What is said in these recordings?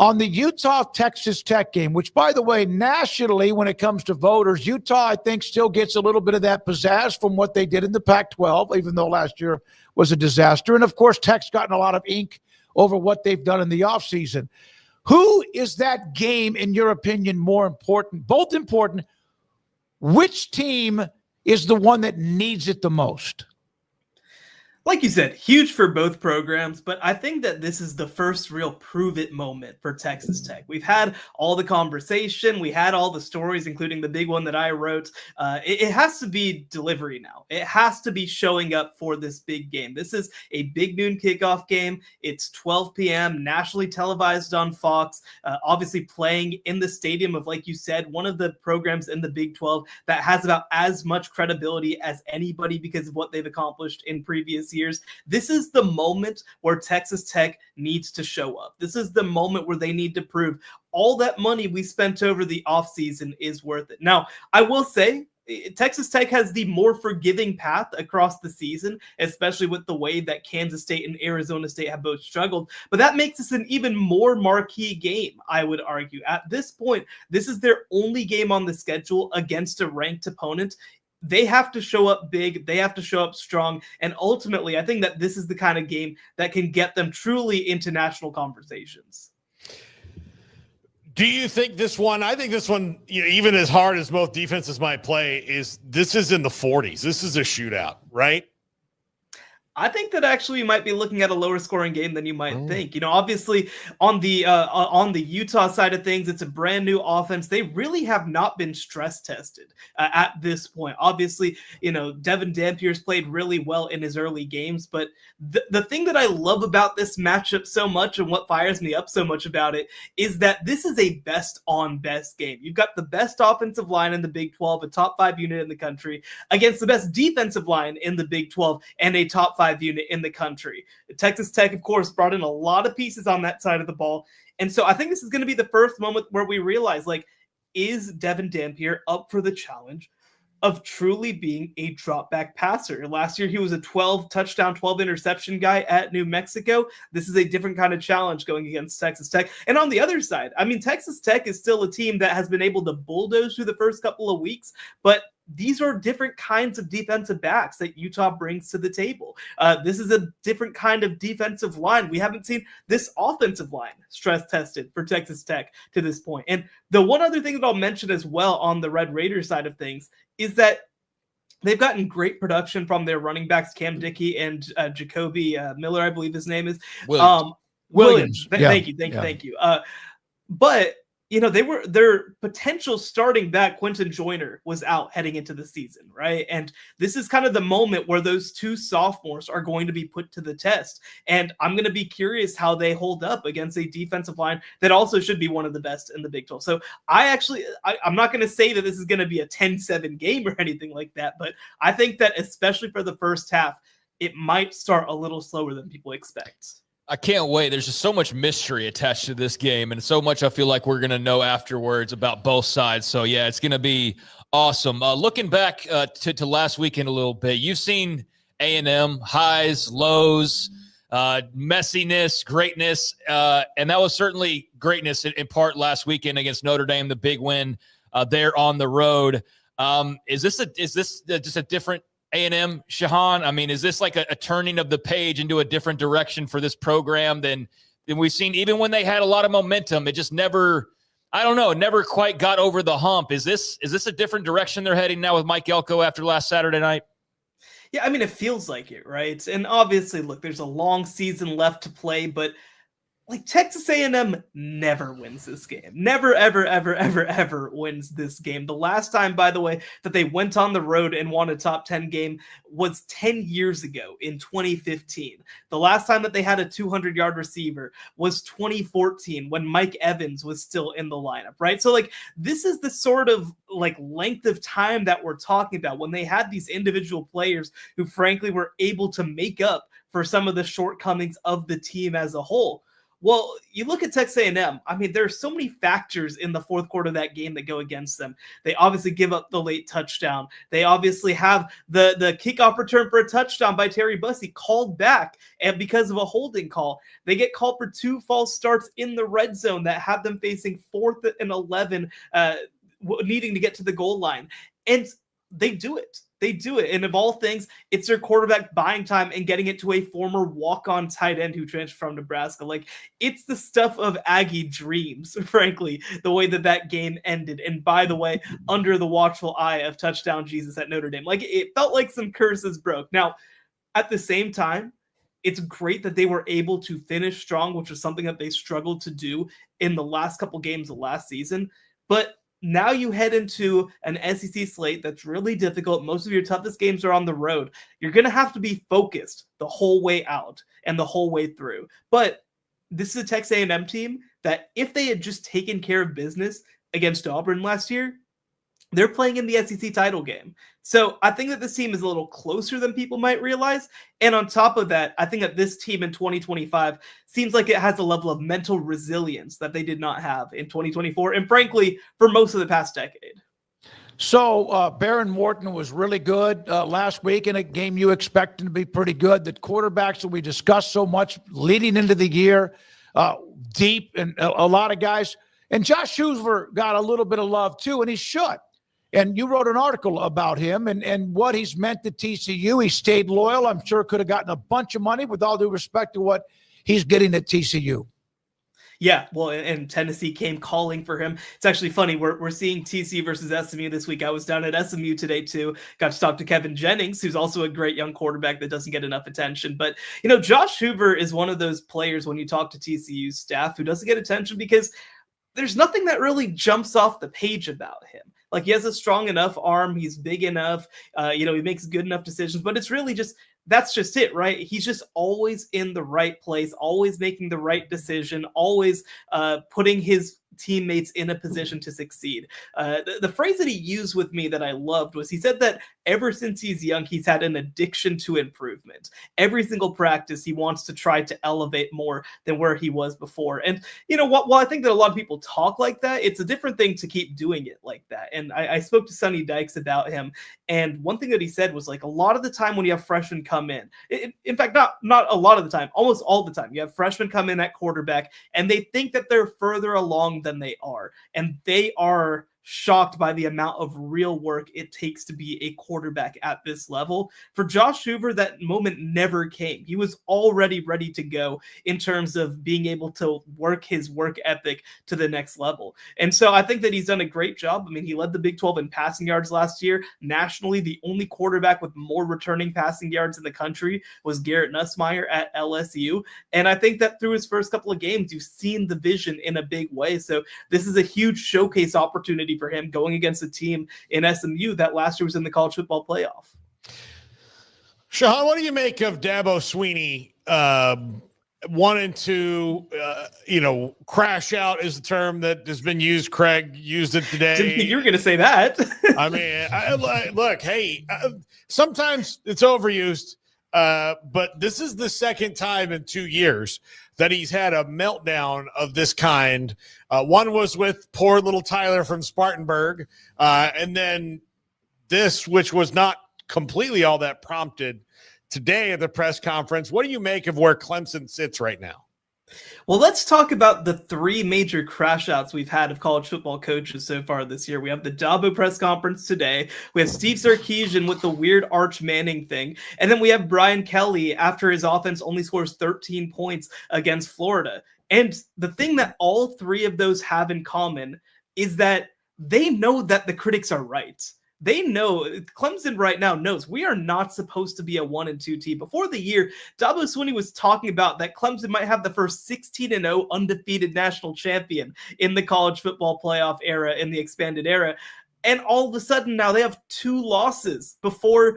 On the Utah-Texas Tech game, which, by the way, nationally, when it comes to voters, Utah, I think, still gets a little bit of that pizzazz from what they did in the Pac-12, even though last year was a disaster. And, of course, Tech's gotten a lot of ink over what they've done in the offseason. Who is that game, in your opinion, more important? Both important. Which team is the one that needs it the most? Like you said, huge for both programs, but I think that this is the first real prove-it moment for Texas Tech. We've had all the conversation. We had all the stories, including the big one that I wrote. It has to be delivery now. It has to be showing up for this big game. This is a big noon kickoff game. It's 12 p.m., nationally televised on Fox, obviously playing in the stadium of, like you said, one of the programs in the Big 12 that has about as much credibility as anybody because of what they've accomplished in previous years. This is the moment where Texas Tech needs to show up. This is the moment where they need to prove all that money we spent over the offseason is worth it. Now, I will say, Texas Tech has the more forgiving path across the season, especially with the way that Kansas State and Arizona State have both struggled. But that makes this an even more marquee game, I would argue. At this point, this is their only game on the schedule against a ranked opponent. They have to show up big. They have to show up strong. And ultimately, I think that this is the kind of game that can get them truly into national conversations. Do you think this one, I think this one, even as hard as both defenses might play, this is in the 40s. This is a shootout, right? I think that actually you might be looking at a lower scoring game than you might think. Obviously on the Utah side of things, it's a brand new offense. They really have not been stress tested at this point. Obviously, Devin Dampier's played really well in his early games, but the thing that I love about this matchup so much and what fires me up so much about it is that this is a best on best game. You've got the best offensive line in the Big 12, a top 5 unit in the country, against the best defensive line in the Big 12 and a top 5 unit in the country. Texas Tech, of course, brought in a lot of pieces on that side of the ball. And so I think this is going to be the first moment where we realize, is Devin Dampier up for the challenge of truly being a drop back passer? Last year, he was a 12 touchdown, 12 interception guy at New Mexico. This is a different kind of challenge going against Texas Tech. And on the other side, Texas Tech is still a team that has been able to bulldoze through the first couple of weeks, but these are different kinds of defensive backs that Utah brings to the table. This is a different kind of defensive line. We haven't seen this offensive line stress tested for Texas Tech to this point. And the one other thing that I'll mention as well on the Red Raiders side of things is that they've gotten great production from their running backs, Cam Dickey and Jacoby Miller, I believe his name is. Williams. Thank you. But their potential starting back, Quentin Joyner, was out heading into the season, right? And this is kind of the moment where those two sophomores are going to be put to the test. And I'm going to be curious how they hold up against a defensive line that also should be one of the best in the Big 12. So I'm not going to say that this is going to be a 10-7 game or anything like that, but I think that especially for the first half, it might start a little slower than people expect. I can't wait. There's just so much mystery attached to this game, and so much I feel like we're going to know afterwards about both sides. So, yeah, it's going to be awesome. Looking back to last weekend a little bit, you've seen A&M highs, lows, messiness, greatness, and that was certainly greatness in part last weekend against Notre Dame, the big win there on the road. Is this just a different A&M, Shehan? Is this like a turning of the page into a different direction for this program than we've seen? Even when they had a lot of momentum, it just never quite got over the hump. Is this a different direction they're heading now with Mike Elko after last Saturday night? Yeah, it feels like it, right? And obviously, look, there's a long season left to play, but Texas A&M never wins this game. Never, ever, ever, ever, ever wins this game. The last time, by the way, that they went on the road and won a top 10 game was 10 years ago in 2015. The last time that they had a 200-yard receiver was 2014 when Mike Evans was still in the lineup, right? So, this is the sort of, length of time that we're talking about when they had these individual players who, frankly, were able to make up for some of the shortcomings of the team as a whole. Well, you look at Texas A&M. I mean, there are so many factors in the fourth quarter of that game that go against them. They obviously give up the late touchdown. They obviously have the kickoff return for a touchdown by Terry Bussey called back, and because of a holding call, they get called for 2 false starts in the red zone that have them facing 4th and 11, needing to get to the goal line, and they do it. They do it. And of all things, it's their quarterback buying time and getting it to a former walk-on tight end who transferred from Nebraska. Like, it's the stuff of Aggie dreams, frankly, the way that game ended. And by the way, under the watchful eye of touchdown Jesus at Notre Dame. Like, it felt like some curses broke. Now, at the same time, it's great that they were able to finish strong, which was something that they struggled to do in the last couple games of last season. But now you head into an SEC slate that's really difficult. Most of your toughest games are on the road. You're going to have to be focused the whole way out and the whole way through. But this is a Texas A&M team that if they had just taken care of business against Auburn last year, they're playing in the SEC title game. So I think that this team is a little closer than people might realize. And on top of that, I think that this team in 2025 seems like it has a level of mental resilience that they did not have in 2024. And frankly, for most of the past decade. So Baron Morton was really good last week in a game you expect him to be pretty good. The quarterbacks that we discussed so much leading into the year, deep, and a lot of guys. And Josh Hoover got a little bit of love too, and he should. And you wrote an article about him and what he's meant to TCU. He stayed loyal. I'm sure could have gotten a bunch of money with all due respect to what he's getting at TCU. Yeah, well, and Tennessee came calling for him. It's actually funny. We're seeing TCU versus SMU this week. I was down at SMU today, too. Got to talk to Kevin Jennings, who's also a great young quarterback that doesn't get enough attention. But, Josh Hoover is one of those players when you talk to TCU staff who doesn't get attention because there's nothing that really jumps off the page about him. Like, he has a strong enough arm. He's big enough. He makes good enough decisions. But it's really that's just it, right? He's just always in the right place, always making the right decision, always putting his teammates in a position to succeed. The phrase that he used with me that I loved was he said that ever since he's young, he's had an addiction to improvement. Every single practice, he wants to try to elevate more than where he was before. And you know what? While I think that a lot of people talk like that, it's a different thing to keep doing it like that. And I spoke to Sonny Dykes about him. And one thing that he said was like a lot of the time when you have freshmen come in fact, not a lot of the time, almost all the time, you have freshmen come in at quarterback and they think that they're further along than they are. And they are shocked by the amount of real work it takes to be a quarterback at this level. For Josh Hoover, that moment never came. He was already ready to go in terms of being able to work his work ethic to the next level. And so I think that he's done a great job. I mean, he led the Big 12 in passing yards last year. Nationally, the only quarterback with more returning passing yards in the country was Garrett Nussmeier at LSU. And I think that through his first couple of games, you've seen the vision in a big way. So this is a huge showcase opportunity for him going against a team in SMU that last year was in the college football playoff. Shahan, what do you make of Dabo Swinney wanting to, crash out is the term that has been used. Craig used it today. Didn't think you were going to say that. I mean, look, hey, sometimes it's overused, but this is the second time in 2 years that he's had a meltdown of this kind. One was with poor little Tyler from Spartanburg, and then this, which was not completely all that prompted today at the press conference. What do you make of where Clemson sits right now? Well, let's talk about the 3 major crash outs we've had of college football coaches so far this year. We have the Dabo press conference today. We have Steve Sarkisian with the weird Arch Manning thing. And then we have Brian Kelly after his offense only scores 13 points against Florida. And the thing that all 3 of those have in common is that they know that the critics are right. They know, Clemson right now knows we are not supposed to be a 1-2 team. Before the year, Dabo Swinney was talking about that Clemson might have the first 16-0 undefeated national champion in the college football playoff era, in the expanded era. And all of a sudden now they have 2 losses before,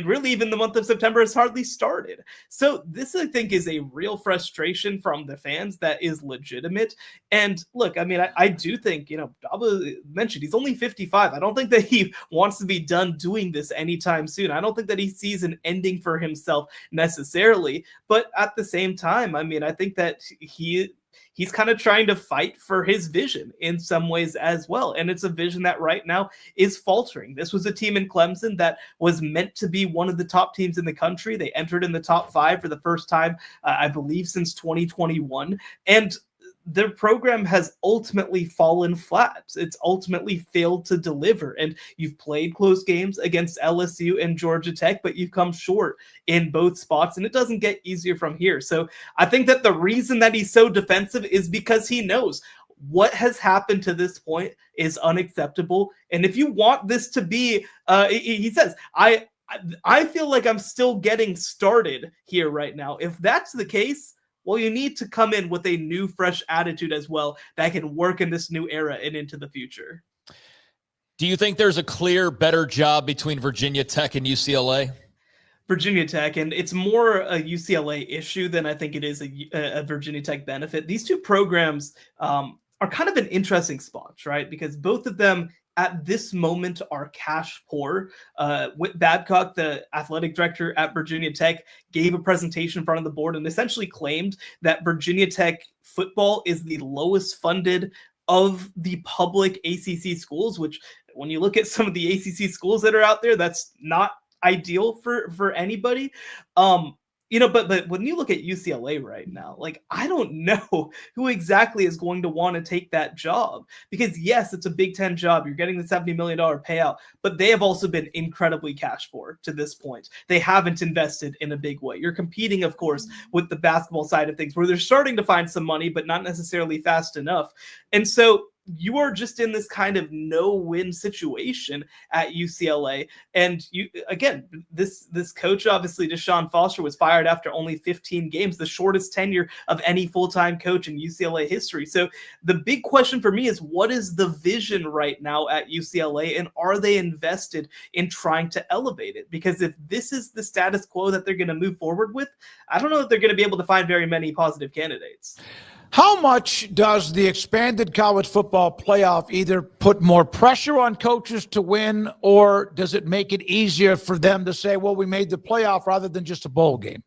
really even the month of September has hardly started. So this, I think, is a real frustration from the fans that is legitimate. And look, I do think, Dabo mentioned he's only 55. I don't think that he wants to be done doing this anytime soon. I don't think that he sees an ending for himself necessarily. But at the same time, I think that he he's kind of trying to fight for his vision in some ways as well. And it's a vision that right now is faltering. This was a team in Clemson that was meant to be one of the top teams in the country. They entered in the top 5 for the first time, I believe, since 2021. And their program has ultimately fallen flat. It's ultimately failed to deliver. And you've played close games against LSU and Georgia Tech, but you've come short in both spots, and it doesn't get easier from here. So I think that the reason that he's so defensive is because he knows what has happened to this point is unacceptable. And if you want this to be, he says, I feel like I'm still getting started here right now. If that's the case, well, you need to come in with a new, fresh attitude as well that can work in this new era and into the future. Do you think there's a clear, better job between Virginia Tech and UCLA? Virginia Tech, and it's more a UCLA issue than I think it is a Virginia Tech benefit. These two programs are kind of in interesting spots, right? Because both of them at this moment are cash poor. Whit Babcock, the athletic director at Virginia Tech, gave a presentation in front of the board and essentially claimed that Virginia Tech football is the lowest funded of the public ACC schools, which when you look at some of the ACC schools that are out there, that's not ideal for anybody. But when you look at UCLA right now, like, I don't know who exactly is going to want to take that job, because yes, it's a Big Ten job. You're getting the $70 million payout, but they have also been incredibly cash poor to this point. They haven't invested in a big way. You're competing, of course, with the basketball side of things where they're starting to find some money, but not necessarily fast enough. And so you are just in this kind of no-win situation at UCLA. And this coach, obviously, Deshaun Foster, was fired after only 15 games, the shortest tenure of any full-time coach in UCLA history. So the big question for me is, what is the vision right now at UCLA, and are they invested in trying to elevate it? Because if this is the status quo that they're going to move forward with, I don't know if they're going to be able to find very many positive candidates. How much does the expanded college football playoff either put more pressure on coaches to win, or does it make it easier for them to say, well, we made the playoff rather than just a bowl game?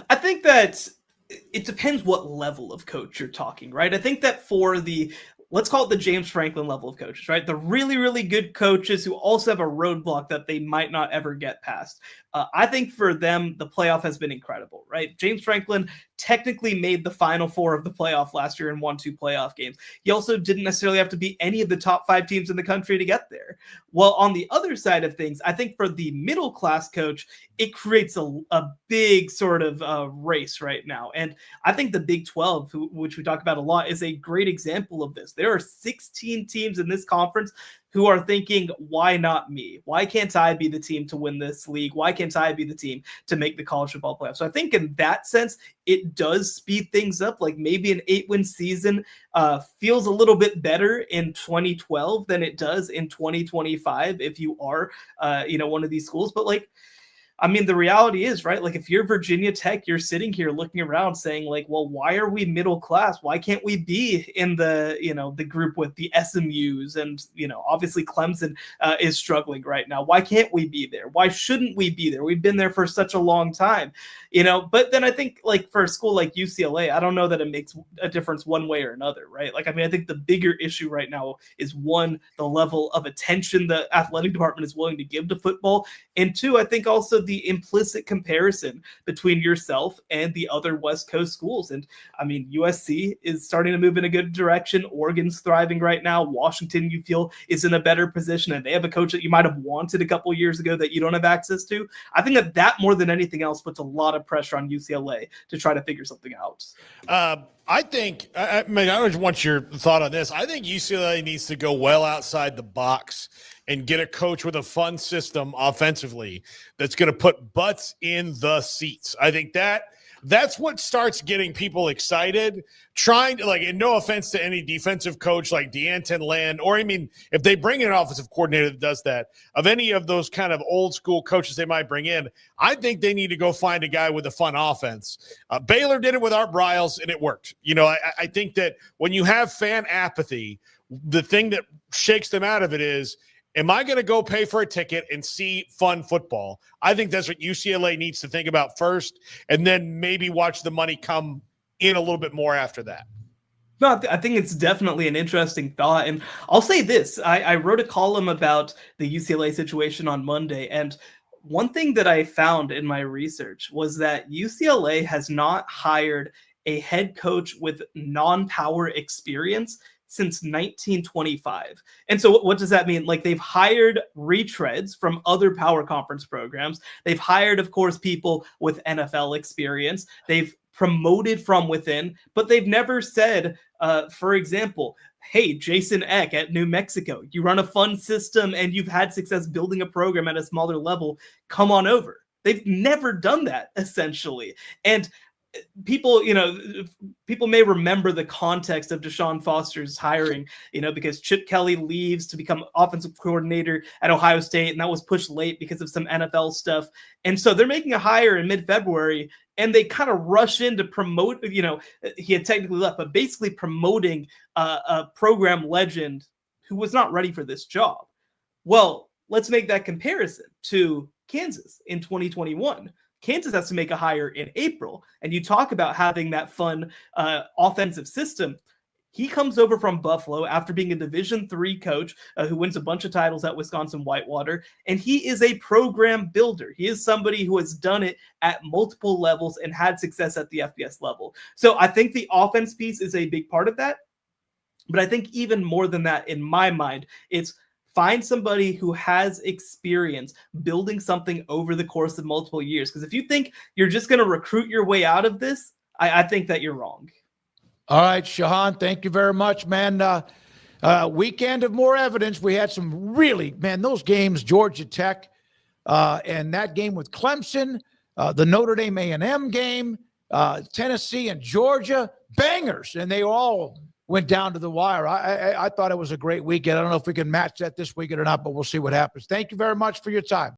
I think that it depends what level of coach you're talking, right? I think that for let's call it the James Franklin level of coaches, right? The really, really good coaches who also have a roadblock that they might not ever get past. I think for them, the playoff has been incredible, right? James Franklin technically made the Final Four of the playoff last year and won 2 playoff games. He also didn't necessarily have to beat any of the top 5 teams in the country to get there. Well, on the other side of things, I think for the middle class coach, it creates a big sort of race right now. And I think the Big 12, which we talk about a lot, is a great example of this. There are 16 teams in this conference who are thinking, why not me? Why can't I be the team to win this league? Why can't I be the team to make the college football playoff? So I think in that sense, it does speed things up. Like maybe an 8-win season feels a little bit better in 2012 than it does in 2025 if you are, one of these schools. But I mean, the reality is, right? Like if you're Virginia Tech, you're sitting here looking around saying like, well, why are we middle class? Why can't we be in the, the group with the SMUs? And, obviously Clemson is struggling right now. Why can't we be there? Why shouldn't we be there? We've been there for such a long time, but then I think like for a school like UCLA, I don't know that it makes a difference one way or another, right? Like, I mean, I think the bigger issue right now is one, the level of attention the athletic department is willing to give to football. And 2, I think also the implicit comparison between yourself and the other West Coast schools. And I mean, USC is starting to move in a good direction. Oregon's thriving right now. Washington, you feel, is in a better position, and they have a coach that you might have wanted a couple years ago that you don't have access to. I think that more than anything else puts a lot of pressure on UCLA to try to figure something out. I think, I just want your thought on this. I think UCLA needs to go well outside the box and get a coach with a fun system offensively that's going to put butts in the seats. I think that's what starts getting people excited. Trying to, and no offense to any defensive coach like D'Anton Land, or I mean, if they bring in an offensive coordinator that does that, of any of those kind of old school coaches they might bring in, I think they need to go find a guy with a fun offense. Baylor did it with Art Briles, and it worked. I think that when you have fan apathy, the thing that shakes them out of it is, am I going to go pay for a ticket and see fun football? I think that's what UCLA needs to think about first, and then maybe watch the money come in a little bit more after that. No, I think it's definitely an interesting thought. And I'll say this, I wrote a column about the UCLA situation on Monday, and one thing that I found in my research was that UCLA has not hired a head coach with non-power experience since 1925. And so what does that mean? Like, they've hired retreads from other power conference programs. They've hired, of course, people with NFL experience. They've promoted from within, but they've never said, for example, hey, Jason Eck at New Mexico, you run a fun system and you've had success building a program at a smaller level, come on over. They've never done that, essentially. And people may remember the context of Deshaun Foster's hiring, because Chip Kelly leaves to become offensive coordinator at Ohio State, and that was pushed late because of some NFL stuff. And so they're making a hire in mid-February, and they kind of rush in to promote, he had technically left, but basically promoting a program legend who was not ready for this job. Well, let's make that comparison to Kansas in 2021. Kansas has to make a hire in April, and you talk about having that fun offensive system. He comes over from Buffalo after being a Division III coach who wins a bunch of titles at Wisconsin Whitewater, and he is a program builder. He is somebody who has done it at multiple levels and had success at the FBS level. So I think the offense piece is a big part of that, but I think even more than that, in my mind, it's find somebody who has experience building something over the course of multiple years. Because if you think you're just going to recruit your way out of this, I think that you're wrong. All right, Shehan, thank you very much, man. Weekend of more evidence. We had some really, those games, Georgia Tech, and that game with Clemson, the Notre Dame A&M game, Tennessee and Georgia, bangers, and they all went down to the wire. I thought it was a great weekend. I don't know if we can match that this weekend or not, but we'll see what happens. Thank you very much for your time.